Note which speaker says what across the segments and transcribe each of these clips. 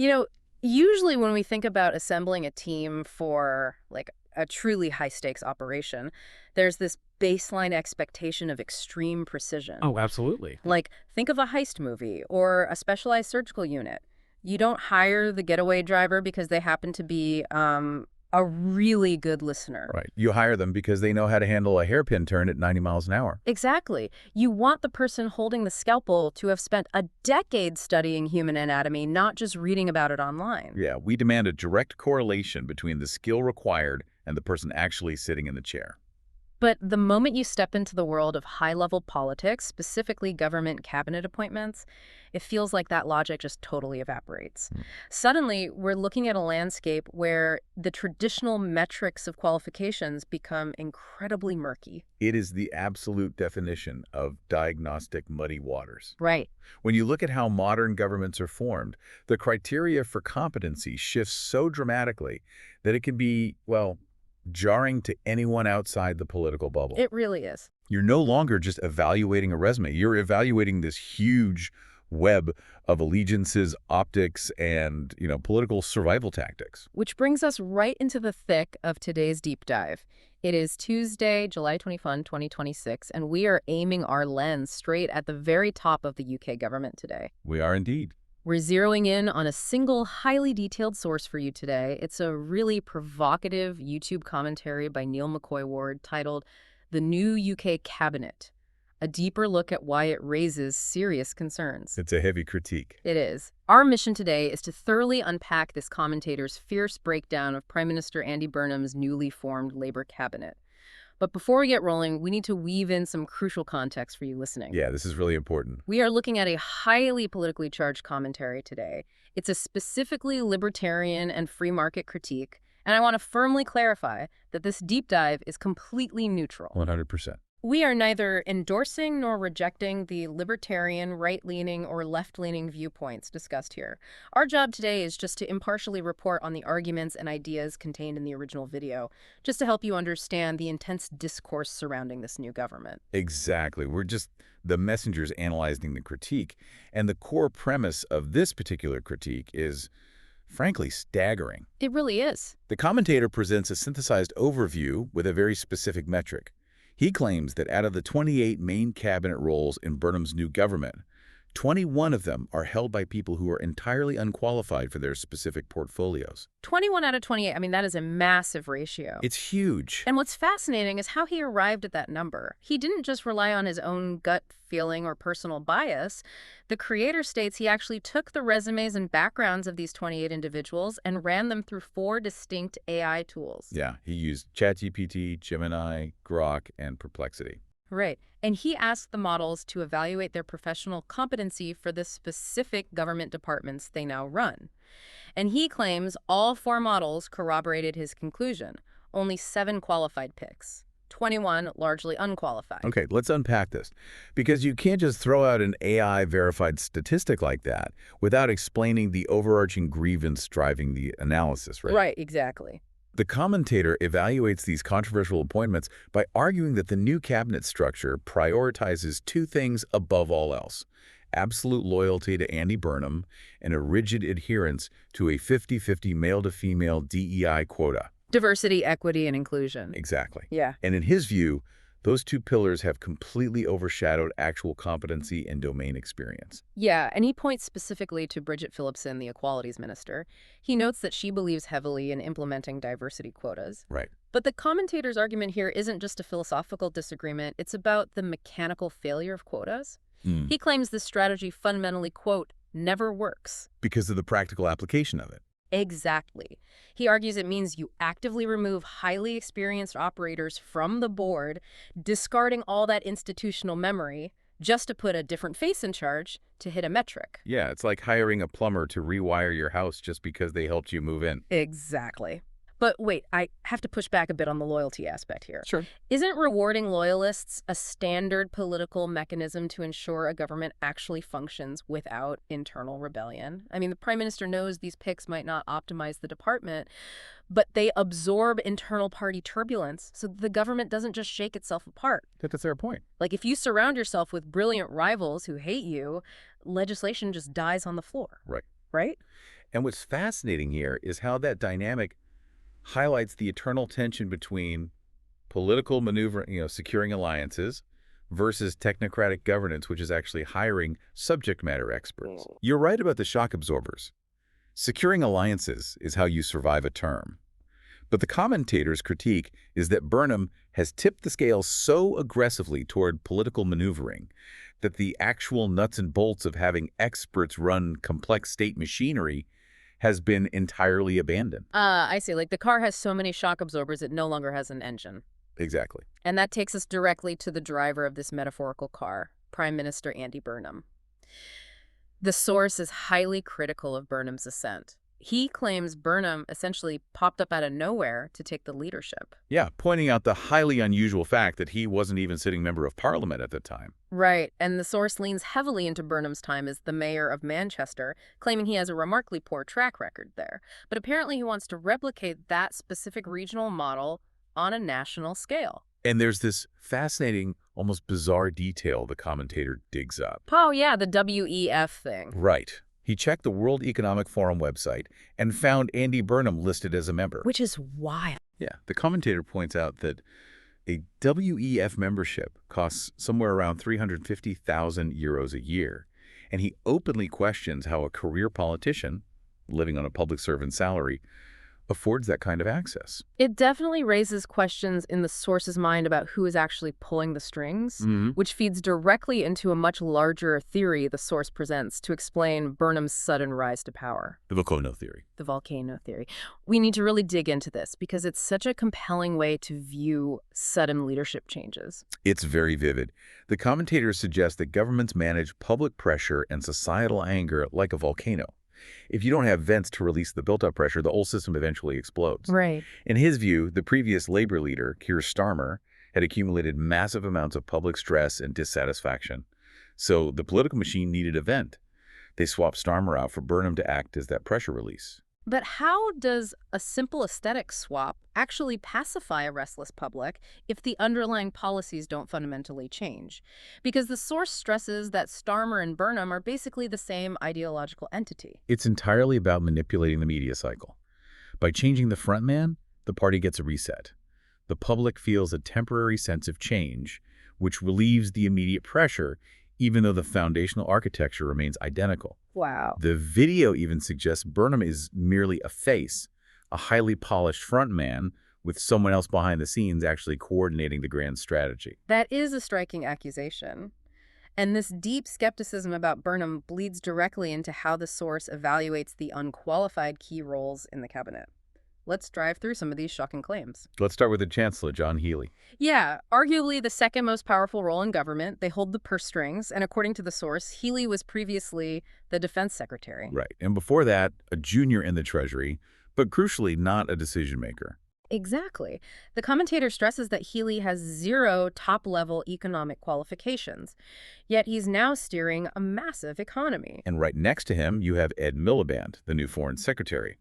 Speaker 1: You know, usually when we think about assembling a team for like a truly high-stakes operation, there's this baseline expectation of extreme precision.
Speaker 2: Oh, absolutely.
Speaker 1: Like, think of a heist movie or a specialized surgical unit. You don't hire the getaway driver because they happen to be a really good listener.
Speaker 3: Right. You hire them because they know how to handle a hairpin turn at 90 miles an hour.
Speaker 1: Exactly. You want the person holding the scalpel to have spent a decade studying human anatomy, not just reading about it online.
Speaker 3: Yeah, we demand a direct correlation between the skill required and the person actually sitting in the chair.
Speaker 1: But the moment you step into the world of high-level politics, specifically government cabinet appointments, it feels like that logic just totally evaporates. Suddenly, we're looking at a landscape where the traditional metrics of qualifications become incredibly murky.
Speaker 3: It is the absolute definition of diagnostic muddy waters.
Speaker 1: Right.
Speaker 3: When you look at how modern governments are formed, the criteria for competency shifts so dramatically that it can be, well, jarring to anyone outside the political bubble.
Speaker 1: It really is.
Speaker 3: You're no longer just evaluating a resume. You're evaluating this huge web of allegiances, optics, and, political survival tactics.
Speaker 1: Which brings us right into the thick of today's deep dive. It is Tuesday, July 21, 2026, and we are aiming our lens straight at the very top of the UK government today.
Speaker 3: We are indeed.
Speaker 1: We're zeroing in on a single, highly detailed source for you today. It's a really provocative YouTube commentary by McCoy-Ward titled The New UK Cabinet, a deeper look at why it raises serious concerns.
Speaker 3: It's a heavy critique.
Speaker 1: It is. Our mission today is to thoroughly unpack this commentator's fierce breakdown of Prime Minister Andy Burnham's newly formed Labour cabinet. But before we get rolling, we need to weave in some crucial context for you listening.
Speaker 3: Yeah, this is really important.
Speaker 1: We are looking at a highly politically charged commentary today. It's a specifically libertarian and free market critique, and I want to firmly clarify that this deep dive is completely neutral.
Speaker 3: 100%.
Speaker 1: We are neither endorsing nor rejecting the libertarian, right-leaning, or left-leaning viewpoints discussed here. Our job today is just to impartially report on the arguments and ideas contained in the original video, just to help you understand the intense discourse surrounding this new government.
Speaker 3: Exactly. We're just the messengers analyzing the critique. And the core premise of this particular critique is, frankly, staggering.
Speaker 1: It really is.
Speaker 3: The commentator presents a synthesized overview with a very specific metric. He claims that out of the 28 main cabinet roles in Burnham's new government, 21 of them are held by people who are entirely unqualified for their specific portfolios.
Speaker 1: 21 out of 28, I mean, that is a massive ratio.
Speaker 3: It's huge.
Speaker 1: And what's fascinating is how he arrived at that number. He didn't just rely on his own gut feeling or personal bias. The creator states he actually took the resumes and backgrounds of these 28 individuals and ran them through 4 distinct AI tools.
Speaker 3: Yeah, he used ChatGPT, Gemini, Grok, and Perplexity.
Speaker 1: Right. And he asked the models to evaluate their professional competency for the specific government departments they now run. And he claims all 4 models corroborated his conclusion. Only 7 qualified picks. 21 largely unqualified.
Speaker 3: Okay, let's unpack this. Because you can't just throw out an AI-verified statistic like that without explaining the overarching grievance driving the analysis, right?
Speaker 1: Right, exactly.
Speaker 3: The commentator evaluates these controversial appointments by arguing that the new cabinet structure prioritizes 2 things above all else: absolute loyalty to Andy Burnham and a rigid adherence to a 50-50 male-to-female DEI quota.
Speaker 1: Diversity, equity, and inclusion.
Speaker 3: Exactly.
Speaker 1: Yeah.
Speaker 3: And in his view, those 2 pillars have completely overshadowed actual competency and domain experience.
Speaker 1: Yeah, and he points specifically to Bridget Phillipson, the Equalities Minister. He notes that she believes heavily in implementing diversity quotas.
Speaker 3: Right.
Speaker 1: But the commentator's argument here isn't just a philosophical disagreement. It's about the mechanical failure of quotas. He claims this strategy fundamentally, quote, never works.
Speaker 3: Because of the practical application of it.
Speaker 1: Exactly. He argues it means you actively remove highly experienced operators from the board, discarding all that institutional memory just to put a different face in charge to hit a metric.
Speaker 3: Yeah, it's like hiring a plumber to rewire your house just because they helped you move in.
Speaker 1: Exactly. But wait, I have to push back a bit on the loyalty aspect here.
Speaker 3: Sure.
Speaker 1: Isn't rewarding loyalists a standard political mechanism to ensure a government actually functions without internal rebellion? I mean, the Prime Minister knows these picks might not optimize the department, but they absorb internal party turbulence so the government doesn't just shake itself apart.
Speaker 3: That's their point.
Speaker 1: Like, if you surround yourself with brilliant rivals who hate you, legislation just dies on the floor.
Speaker 3: Right.
Speaker 1: Right?
Speaker 3: And what's fascinating here is how that dynamic highlights the eternal tension between political maneuver, securing alliances, versus technocratic governance, which is actually hiring subject matter experts. You're right about the shock absorbers. Securing alliances is how you survive a term. But the commentator's critique is that Burnham has tipped the scale so aggressively toward political maneuvering that the actual nuts and bolts of having experts run complex state machinery has been entirely abandoned.
Speaker 1: I see. Like the car has so many shock absorbers it no longer has an engine.
Speaker 3: Exactly.
Speaker 1: And that takes us directly to the driver of this metaphorical car, Prime Minister Andy Burnham. The source is highly critical of Burnham's ascent. He claims Burnham essentially popped up out of nowhere to take the leadership.
Speaker 3: Yeah, pointing out the highly unusual fact that he wasn't even sitting member of parliament at the time.
Speaker 1: Right, and the source leans heavily into Burnham's time as the mayor of Manchester, claiming he has a remarkably poor track record there. But apparently he wants to replicate that specific regional model on a national scale.
Speaker 3: And there's this fascinating, almost bizarre detail the commentator digs up.
Speaker 1: Oh yeah, the WEF thing.
Speaker 3: Right. He checked the World Economic Forum website and found Andy Burnham listed as a member.
Speaker 1: Which is wild.
Speaker 3: Yeah, the commentator points out that a WEF membership costs somewhere around 350,000 euros a year, and he openly questions how a career politician, living on a public servant salary, affords that kind of access.
Speaker 1: It definitely raises questions in the source's mind about who is actually pulling the strings, which feeds directly into a much larger theory the source presents to explain Burnham's sudden rise to power.
Speaker 3: The volcano theory.
Speaker 1: The volcano theory. We need to really dig into this because it's such a compelling way to view sudden leadership changes.
Speaker 3: It's very vivid. The commentators suggest that governments manage public pressure and societal anger like a volcano. If you don't have vents to release the built-up pressure, the whole system eventually explodes.
Speaker 1: Right.
Speaker 3: In his view, the previous labor leader, Keir Starmer, had accumulated massive amounts of public stress and dissatisfaction. So the political machine needed a vent. They swapped Starmer out for Burnham to act as that pressure release.
Speaker 1: But how does a simple aesthetic swap actually pacify a restless public if the underlying policies don't fundamentally change? Because the source stresses that Starmer and Burnham are basically the same ideological entity.
Speaker 3: It's entirely about manipulating the media cycle. By changing the front man, the party gets a reset. The public feels a temporary sense of change, which relieves the immediate pressure, even though the foundational architecture remains identical.
Speaker 1: Wow.
Speaker 3: The video even suggests Burnham is merely a face, a highly polished front man with someone else behind the scenes actually coordinating the grand strategy.
Speaker 1: That is a striking accusation. And this deep skepticism about Burnham bleeds directly into how the source evaluates the unqualified key roles in the cabinet. Let's drive through some of these shocking claims.
Speaker 3: Let's start with the Chancellor, John Healey.
Speaker 1: Yeah, arguably the second most powerful role in government. They hold the purse strings, and according to the source, Healey was previously the defense secretary.
Speaker 3: Right, and before that, a junior in the Treasury, but crucially not a decision maker.
Speaker 1: Exactly. The commentator stresses that Healey has zero top-level economic qualifications, yet he's now steering a massive economy.
Speaker 3: And right next to him, you have Ed Miliband, the new foreign secretary.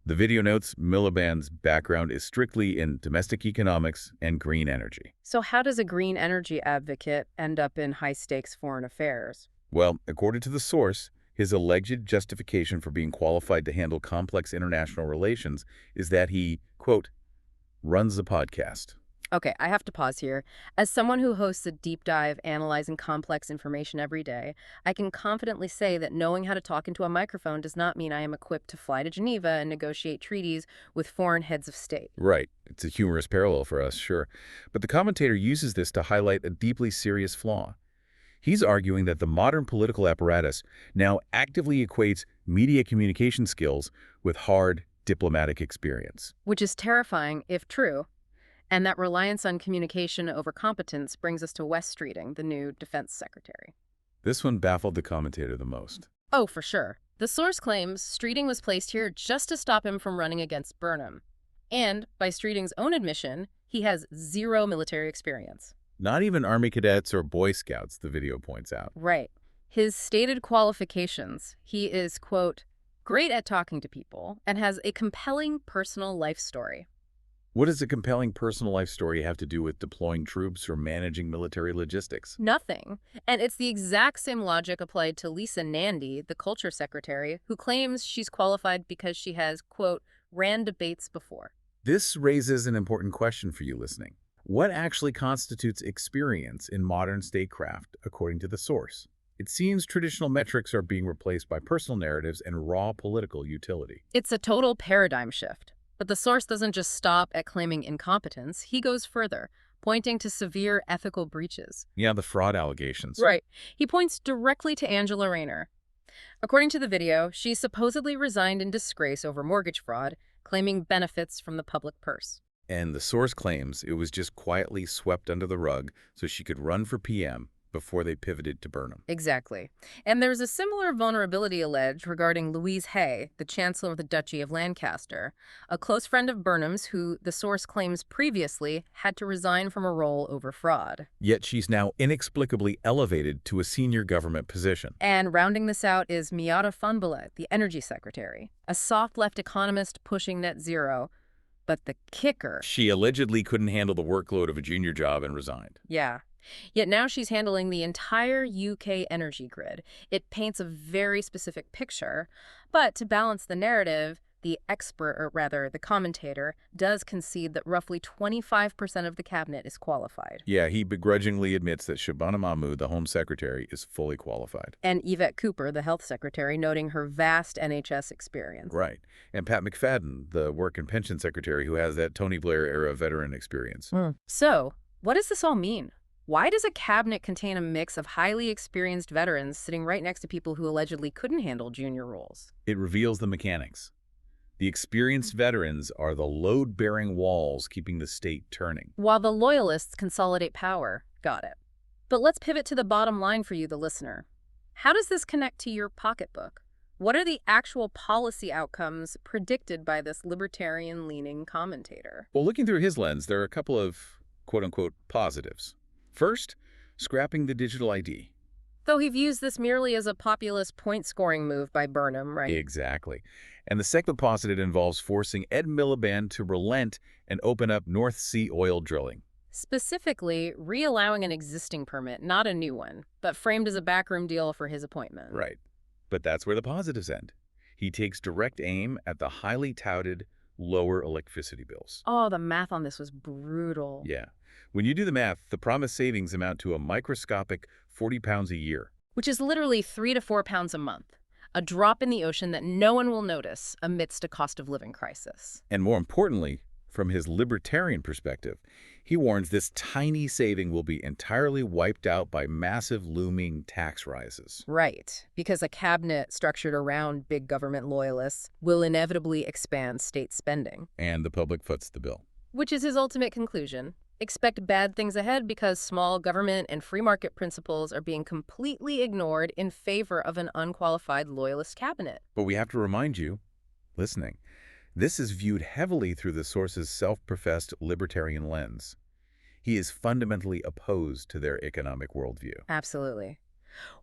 Speaker 3: The video notes Miliband's background is strictly in domestic economics and green energy.
Speaker 1: So how does a green energy advocate end up in high-stakes foreign affairs?
Speaker 3: Well, according to the source, his alleged justification for being qualified to handle complex international relations is that he, quote, runs a podcast.
Speaker 1: Okay, I have to pause here. As someone who hosts a deep dive analyzing complex information every day, I can confidently say that knowing how to talk into a microphone does not mean I am equipped to fly to Geneva and negotiate treaties with foreign heads of state.
Speaker 3: Right. It's a humorous parallel for us, sure. But the commentator uses this to highlight a deeply serious flaw. He's arguing that the modern political apparatus now actively equates media communication skills with hard diplomatic experience.
Speaker 1: Which is terrifying, if true. And that reliance on communication over competence brings us to Wes Streeting, the new defense secretary.
Speaker 3: This one baffled the commentator the most.
Speaker 1: Oh, for sure. The source claims Streeting was placed here just to stop him from running against Burnham. And, by Streeting's own admission, he has zero military experience.
Speaker 3: Not even Army cadets or Boy Scouts, the video points out.
Speaker 1: Right. His stated qualifications, he is, quote, great at talking to people and has a compelling personal life story.
Speaker 3: What does a compelling personal life story have to do with deploying troops or managing military logistics?
Speaker 1: Nothing. And it's the exact same logic applied to Lisa Nandy, the culture secretary, who claims she's qualified because she has, quote, ran debates before.
Speaker 3: This raises an important question for you listening. What actually constitutes experience in modern statecraft, according to the source? It seems traditional metrics are being replaced by personal narratives and raw political utility.
Speaker 1: It's a total paradigm shift. But the source doesn't just stop at claiming incompetence. He goes further, pointing to severe ethical breaches.
Speaker 3: Yeah, the fraud allegations.
Speaker 1: Right. He points directly to Angela Rayner. According to the video, she supposedly resigned in disgrace over mortgage fraud, claiming benefits from the public purse.
Speaker 3: And the source claims it was just quietly swept under the rug so she could run for PM before they pivoted to Burnham.
Speaker 1: Exactly. And there's a similar vulnerability alleged regarding Louise Hay, the Chancellor of the Duchy of Lancaster, a close friend of Burnham's who, the source claims previously, had to resign from a role over fraud.
Speaker 3: Yet she's now inexplicably elevated to a senior government position.
Speaker 1: And rounding this out is Miata Funbalet, the Energy Secretary, a soft-left economist pushing net zero. But the kicker...
Speaker 3: She allegedly couldn't handle the workload of a junior job and resigned.
Speaker 1: Yeah. Yet now she's handling the entire UK energy grid. It paints a very specific picture. But to balance the narrative, the expert, or rather the commentator, does concede that roughly 25% of the cabinet is qualified.
Speaker 3: Yeah, he begrudgingly admits that Shabana Mahmood, the Home Secretary, is fully qualified.
Speaker 1: And Yvette Cooper, the Health Secretary, noting her vast NHS experience.
Speaker 3: Right. And Pat McFadden, the Work and Pension Secretary, who has that Tony Blair-era veteran experience.
Speaker 1: So, what does this all mean? Why does a cabinet contain a mix of highly experienced veterans sitting right next to people who allegedly couldn't handle junior roles?
Speaker 3: It reveals the mechanics. The experienced veterans are the load-bearing walls keeping the state turning.
Speaker 1: While the loyalists consolidate power. Got it. But let's pivot to the bottom line for you, the listener. How does this connect to your pocketbook? What are the actual policy outcomes predicted by this libertarian-leaning commentator?
Speaker 3: Well, looking through his lens, there are a couple of quote-unquote positives. First, scrapping the digital ID.
Speaker 1: Though he views this merely as a populist point-scoring move by Burnham, right?
Speaker 3: Exactly. And the second positive involves forcing Ed Miliband to relent and open up North Sea oil drilling.
Speaker 1: Specifically, re-allowing an existing permit, not a new one, but framed as a backroom deal for his appointment.
Speaker 3: Right. But that's where the positives end. He takes direct aim at the highly touted lower electricity bills.
Speaker 1: Oh, the math on this was brutal.
Speaker 3: Yeah. When you do the math, the promised savings amount to a microscopic 40 pounds a year.
Speaker 1: Which is literally 3 to 4 pounds a month. A drop in the ocean that no one will notice amidst a cost of living crisis.
Speaker 3: And more importantly, from his libertarian perspective, he warns this tiny saving will be entirely wiped out by massive looming tax rises.
Speaker 1: Right, because a cabinet structured around big government loyalists will inevitably expand state spending.
Speaker 3: And the public foots the bill.
Speaker 1: Which is his ultimate conclusion. Expect bad things ahead because small government and free market principles are being completely ignored in favor of an unqualified loyalist cabinet.
Speaker 3: But we have to remind you, listening, this is viewed heavily through the source's self-professed libertarian lens. He is fundamentally opposed to their economic worldview.
Speaker 1: Absolutely.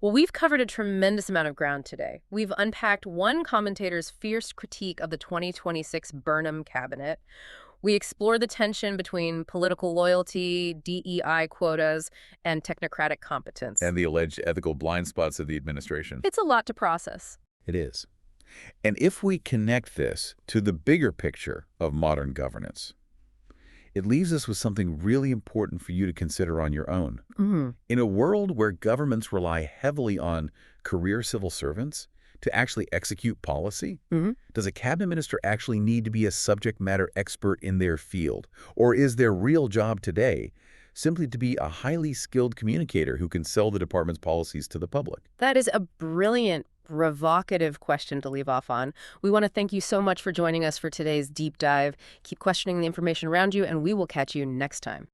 Speaker 1: Well, we've covered a tremendous amount of ground today. We've unpacked one commentator's fierce critique of the 2026 Burnham cabinet. We explore the tension between political loyalty, DEI quotas, and technocratic competence.
Speaker 3: And the alleged ethical blind spots of the administration.
Speaker 1: It's a lot to process.
Speaker 3: It is. And if we connect this to the bigger picture of modern governance, it leaves us with something really important for you to consider on your own. In a world where governments rely heavily on career civil servants to actually execute policy, does a cabinet minister actually need to be a subject matter expert in their field? Or is their real job today simply to be a highly skilled communicator who can sell the department's policies to the public?
Speaker 1: That is a brilliant, provocative question to leave off on. We want to thank you so much for joining us for today's deep dive. Keep questioning the information around you, and we will catch you next time.